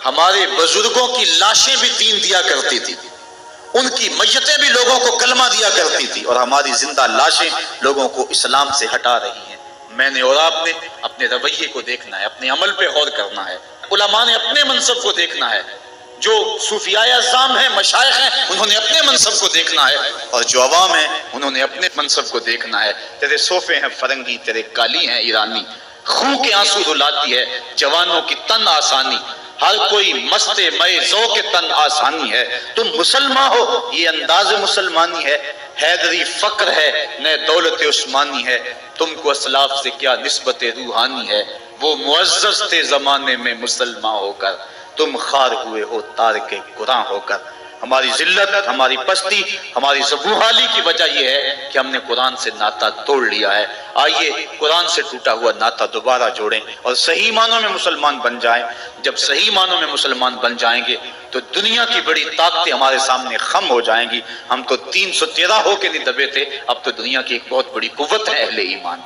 ہمارے بزرگوں کی لاشیں بھی دین دیا کرتی تھی، ان کی میتیں بھی لوگوں کو کلمہ دیا کرتی تھی، اور ہماری زندہ لاشیں لوگوں کو اسلام سے ہٹا رہی ہیں۔ میں نے اور آپ نے اپنے رویے کو دیکھنا ہے، اپنے عمل پہ غور کرنا ہے، علماء نے اپنے منصب کو دیکھنا ہے، جو صوفیاء اعظام ہیں، مشائخ ہیں، انہوں نے اپنے منصب کو دیکھنا ہے، اور جو عوام ہیں انہوں نے اپنے منصب کو دیکھنا ہے۔ تیرے صوفے ہیں فرنگی، تیرے گالی ہیں ایرانی، خون کے آنسو رلاتی ہے جوانوں کی تن آسانی، ہر کوئی مست مئے ذوق تن آسانی ہے۔ تم مسلمان ہو یہ انداز مسلمانی ہے، حیدری فقر ہے نئے دولت عثمانی ہے، تم کو اسلاف سے کیا نسبت روحانی ہے، وہ معزز تھے زمانے میں مسلمان ہو کر، تم خار ہوئے ہو تارک قرآن ہو کر۔ ہماری ذلت، ہماری پستی، ہماری زبوحالی کی وجہ یہ ہے کہ ہم نے قرآن سے ناطہ توڑ لیا ہے۔ آئیے قرآن سے ٹوٹا ہوا ناطہ دوبارہ جوڑیں اور صحیح معنوں میں مسلمان بن جائیں۔ جب صحیح معنوں میں مسلمان بن جائیں گے تو دنیا کی بڑی طاقتیں ہمارے سامنے خم ہو جائیں گی۔ ہم تو 313 ہو کے نہیں دبے تھے، اب تو دنیا کی ایک بہت بڑی قوت ہے اہل ایمان۔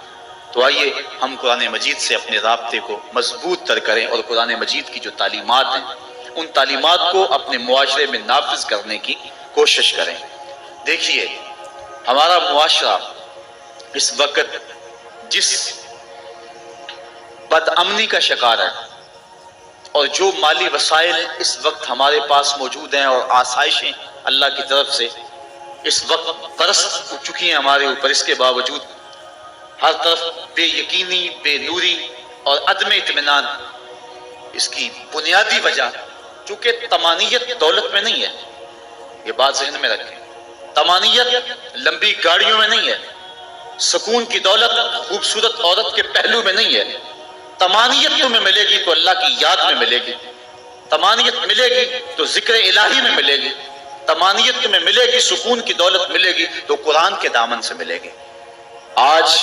تو آئیے ہم قرآن مجید سے اپنے رابطے کو مضبوط تر کریں اور قرآن مجید کی جو تعلیمات ہیں ان تعلیمات کو اپنے معاشرے میں نافذ کرنے کی کوشش کریں۔ دیکھیے ہمارا معاشرہ اس وقت جس بد امنی کا شکار ہے، اور جو مالی وسائل اس وقت ہمارے پاس موجود ہیں اور آسائشیں اللہ کی طرف سے اس وقت برس چکی ہیں ہمارے اوپر، اس کے باوجود ہر طرف بے یقینی، بے نوری اور عدم اطمینان، اس کی بنیادی وجہ چونکہ طمانیت دولت میں نہیں ہے، یہ بات ذہن میں رکھیں، طمانیت لمبی گاڑیوں میں نہیں ہے، سکون کی دولت خوبصورت عورت کے پہلو میں نہیں ہے، طمانیت تمہیں ملے گی تو اللہ کی یاد میں ملے گی، طمانیت ملے گی تو ذکر الہی میں ملے گی، طمانیت تمہیں ملے گی، سکون کی دولت ملے گی تو قرآن کے دامن سے ملے گی۔ آج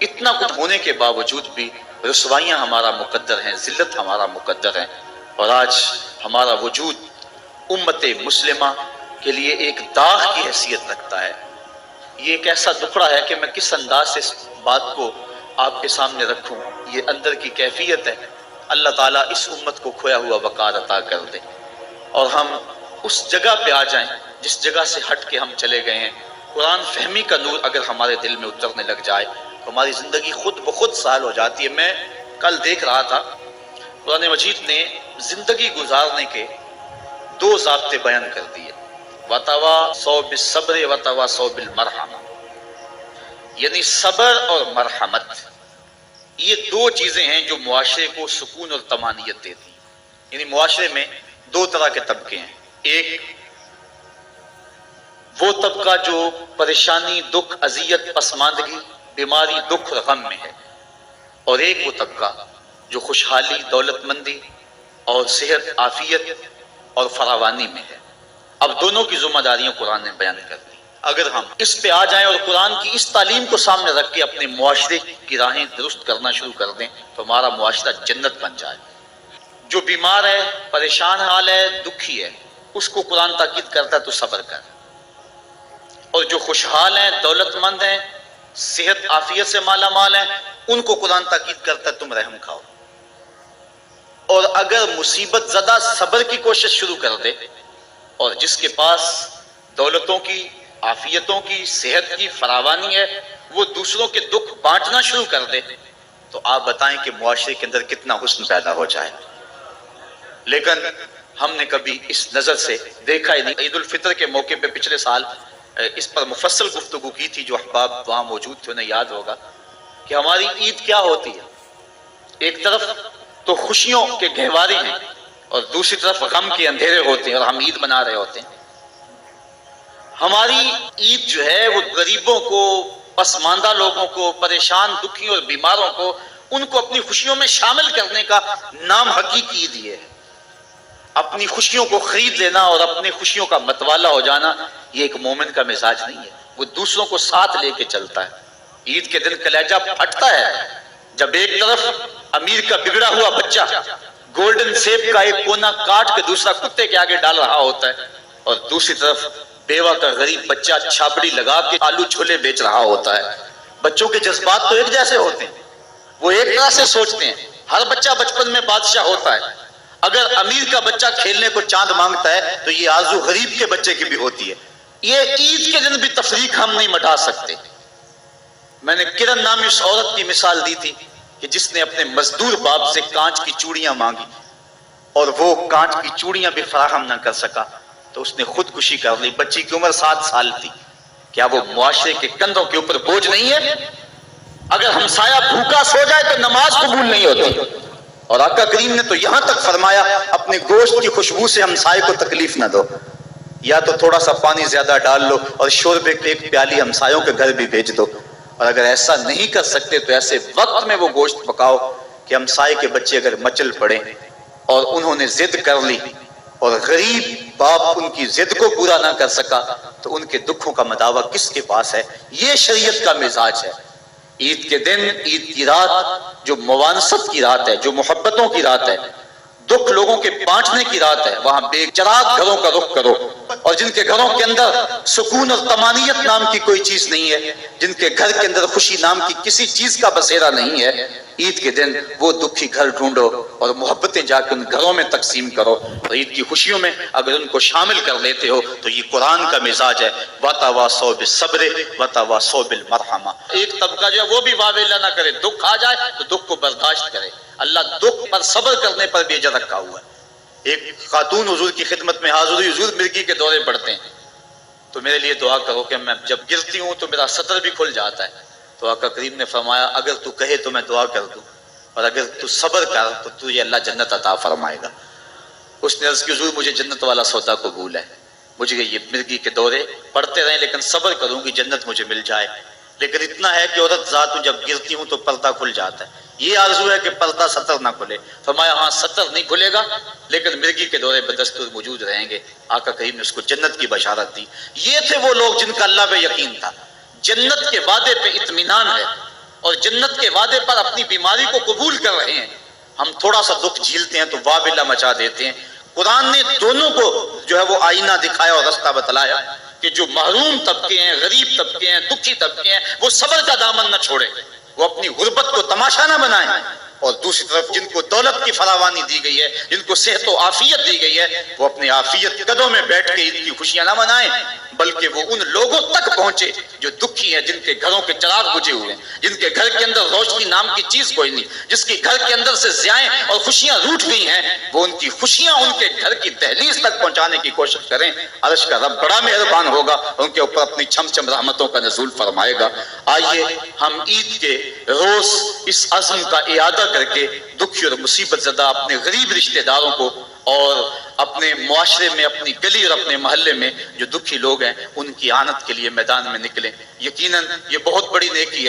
اتنا کچھ ہونے کے باوجود بھی رسوائیاں ہمارا مقدر ہیں، ذلت ہمارا مقدر ہے، اور آج ہمارا وجود امت مسلمہ کے لیے ایک داغ کی حیثیت رکھتا ہے۔ یہ ایک ایسا دکھڑا ہے کہ میں کس انداز سے اس بات کو آپ کے سامنے رکھوں، یہ اندر کی کیفیت ہے۔ اللہ تعالیٰ اس امت کو کھویا ہوا وقار عطا کر دے اور ہم اس جگہ پہ آ جائیں جس جگہ سے ہٹ کے ہم چلے گئے ہیں۔ قرآن فہمی کا نور اگر ہمارے دل میں اترنے لگ جائے تو ہماری زندگی خود بخود سہل ہو جاتی ہے۔ میں کل دیکھ رہا تھا قرآن مجید نے زندگی گزارنے کے 2 ضابطے بیان کر دیے، وَتَوَاصَوْا بِالصَّبْرِ وَتَوَاصَوْا بِالْمَرْحَمَةِ، یعنی صبر اور مرحمت، یہ 2 چیزیں ہیں جو معاشرے کو سکون اور طمانینت دیتی ہیں۔ یعنی معاشرے میں 2 طرح کے طبقے ہیں، ایک وہ طبقہ جو پریشانی، دکھ، اذیت، پسماندگی، بیماری، دکھ اور غم میں ہے، اور ایک وہ طبقہ جو خوشحالی، دولت مندی اور صحت، عافیت اور فراوانی میں ہے۔ اب دونوں کی ذمہ داریاں قرآن نے بیان کر دی۔ اگر ہم اس پہ آ جائیں اور قرآن کی اس تعلیم کو سامنے رکھ کے اپنے معاشرے کی راہیں درست کرنا شروع کر دیں تو ہمارا معاشرہ جنت بن جائے۔ جو بیمار ہے، پریشان حال ہے، دکھی ہے، اس کو قرآن تاکید کرتا ہے تو صبر کر، اور جو خوشحال ہیں، دولت مند ہیں، صحت عافیت سے مالا مال ہیں، ان کو قرآن تاکید کرتا ہے تم رحم کھاؤ، اور اگر مصیبت زدہ صبر کی کوشش شروع کر دے، اور جس کے پاس دولتوں کی، عافیتوں کی، صحت کی فراوانی ہے، وہ دوسروں کے دکھ بانٹنا شروع کر دے، تو آپ بتائیں کہ معاشرے کے اندر کتنا حسن پیدا ہو جائے۔ لیکن ہم نے کبھی اس نظر سے دیکھا ہی نہیں۔ عید الفطر کے موقع پہ پچھلے سال اس پر مفصل گفتگو کی تھی، جو احباب وہاں موجود تھے انہیں یاد ہوگا کہ ہماری عید کیا ہوتی ہے۔ ایک طرف تو خوشیوں کے گہوارے ہیں اور دوسری طرف غم کے اندھیرے ہوتے ہیں، اور ہم عید منا رہے ہوتے ہیں۔ ہماری عید جو ہے وہ غریبوں کو، پسماندہ لوگوں کو، پریشان، دکھی اور بیماروں کو، ان کو اپنی خوشیوں میں شامل کرنے کا نام حقیقی عید یہ ہے۔ اپنی خوشیوں کو خرید لینا اور اپنی خوشیوں کا متوالا ہو جانا، یہ ایک مومن کا مزاج نہیں ہے۔ وہ دوسروں کو ساتھ لے کے چلتا ہے۔ عید کے دن کلیجہ پھٹتا ہے جب ایک طرف امیر کا بگڑا ہوا بچہ گولڈن سیب کا ایک کونا کاٹ کے دوسرا کتے کے آگے ڈال رہا ہوتا ہے، اور دوسری طرف بیوہ کا غریب بچہ چھاپڑی لگا کے آلو چھولے بیچ رہا ہوتا ہے۔ بچوں کے جذبات تو ایک جیسے ہوتے ہیں، وہ ایک طرح سے سوچتے ہیں۔ ہر بچہ بچپن میں بادشاہ ہوتا ہے، اگر امیر کا بچہ کھیلنے کو چاند مانگتا ہے تو یہ آرزو غریب کے بچے کی بھی ہوتی ہے. یہ عید کے دن بھی تفریق ہم نہیں مٹا سکتے. میں نے کرن نامی اس عورت کی مثال دی تھی کہ جس نے اپنے مزدور باپ سے کانچ کی چوڑیاں مانگی اور وہ کانچ کی چوڑیاں بھی فراہم نہ کر سکا تو اس نے خودکشی کر لی. بچی کی عمر 7 سال تھی. کیا وہ معاشرے کے کندھوں کے اوپر بوجھ نہیں ہے؟ اگر ہمسایہ بھوکا سو جائے تو نماز قبول نہیں ہوتی. اور آقا کریم نے تو یہاں تک فرمایا اپنے گوشت کی خوشبو سے ہمسائے کو تکلیف نہ دو. یا تو تھوڑا سا پانی زیادہ ڈال لو اور شوربے کی ایک پیالی ہمسایوں کے گھر بھی بھیج دو. اور اگر ایسا نہیں کر سکتے تو ایسے وقت میں وہ گوشت پکاؤ کہ ہمسائے کے بچے اگر مچل پڑے اور انہوں نے ضد کر لی اور غریب باپ ان کی ضد کو پورا نہ کر سکا تو ان کے دکھوں کا مداوع کس کے پاس ہے؟ یہ شریعت کا مزاج ہے. عید کے دن، عید کی رات جو موانست کی رات ہے، جو محبتوں کی رات ہے، دکھ لوگوں کے بانٹنے کی رات ہے، وہاں بے چراغ گھروں کا رخ کرو. اور جن کے گھروں کے اندر سکون اور طمانینت نام کی کوئی چیز نہیں ہے، جن کے گھر کے اندر خوشی نام کی کسی چیز کا بسیرا نہیں ہے، عید کے دن وہ دکھی گھر ڈھونڈو اور محبتیں جا کے ان گھروں میں تقسیم کرو. اور عید کی خوشیوں میں اگر ان کو شامل کر لیتے ہو تو یہ قرآن کا مزاج ہے. وَتَوَاصَوْا بِالصَّبْرِ وَتَوَاصَوْا بِالْمَرْحَمَةِ. ایک طبقہ جو ہے وہ بھی واویلا نہ کرے، دکھ آ جائے تو دکھ کو برداشت کرے. اللہ دکھ پر صبر کرنے پر بھی اجر رکھا ہوا ہے. ایک خاتون حضور کی خدمت میں حاضر ہوئی، حضور مرگی کے دورے پڑتے ہیں تو میرے لیے دعا کرو کہ میں جب گرتی ہوں تو میرا سطر بھی کھل جاتا ہے. تو آقا کریم نے فرمایا اگر تو کہے تو میں دعا کر دوں اور اگر تو صبر کر تو تجھے اللہ جنت عطا فرمائے گا. اس نے عرض کی حضور مجھے جنت والا سودا قبول ہے، مجھے یہ مرگی کے دورے پڑتے رہیں لیکن صبر کروں کہ جنت مجھے مل جائے. لیکن اتنا ہے کہ عورت ذات جب گرتی ہوں تو پردہ کھل جاتا ہے. یہ آرزو ہے کہ پردہ سطر نہ کھلے. فرمایا ہاں سطر نہیں کھلے گا لیکن مرگی کے دورے بدستور موجود رہیں گے. آقا کریم نے اس کو جنت کی بشارت دی. یہ تھے وہ لوگ جن کا اللہ پہ یقین تھا. جنت کے وعدے پہ اطمینان ہے اور جنت کے وعدے پر اپنی بیماری کو قبول کر رہے ہیں. ہم تھوڑا سا دکھ جھیلتے ہیں تو وابلہ مچا دیتے ہیں. قرآن نے دونوں کو جو ہے وہ آئینہ دکھایا اور رستہ بتلایا کہ جو محروم طبقے ہیں، غریب طبقے ہیں، دکھی طبقے ہیں، وہ صبر کا دامن نہ چھوڑیں، وہ اپنی غربت کو تماشا نہ بنائیں. اور دوسری طرف جن کو دولت کی فراوانی دی گئی ہے، جن کو صحت و عافیت دی گئی ہے، وہ اپنی عافیت قدوں میں بیٹھ کے عید کی خوشیاں نہ منائیں بلکہ وہ ان لوگوں تک پہنچے جو دکھی ہیں، جن کے گھروں کے چراغ بجھے ہوئے ہیں، جن کے گھر کے اندر روشنی نام کی چیز کوئی نہیں، جس کے گھر کے اندر سے ضیائیں اور خوشیاں روٹھ گئی ہیں، وہ ان کی خوشیاں ان کے گھر کی دہلیز تک پہنچانے کی کوشش کریں. عرش کا رب بڑا مہربان ہوگا، ان کے اوپر اپنی چھم چھم رحمتوں کا نزول فرمائے گا. آئیے ہم عید کے روز اس عزم کا اعادہ کر کے دکھی اور مصیبت زدہ اپنے غریب رشتہ داروں کو اور اپنے معاشرے میں، اپنی گلی اور اپنے محلے میں جو دکھی لوگ ہیں ان کی اعانت کے لیے میدان میں نکلیں. یقیناً یہ بہت بڑی نیکی ہے.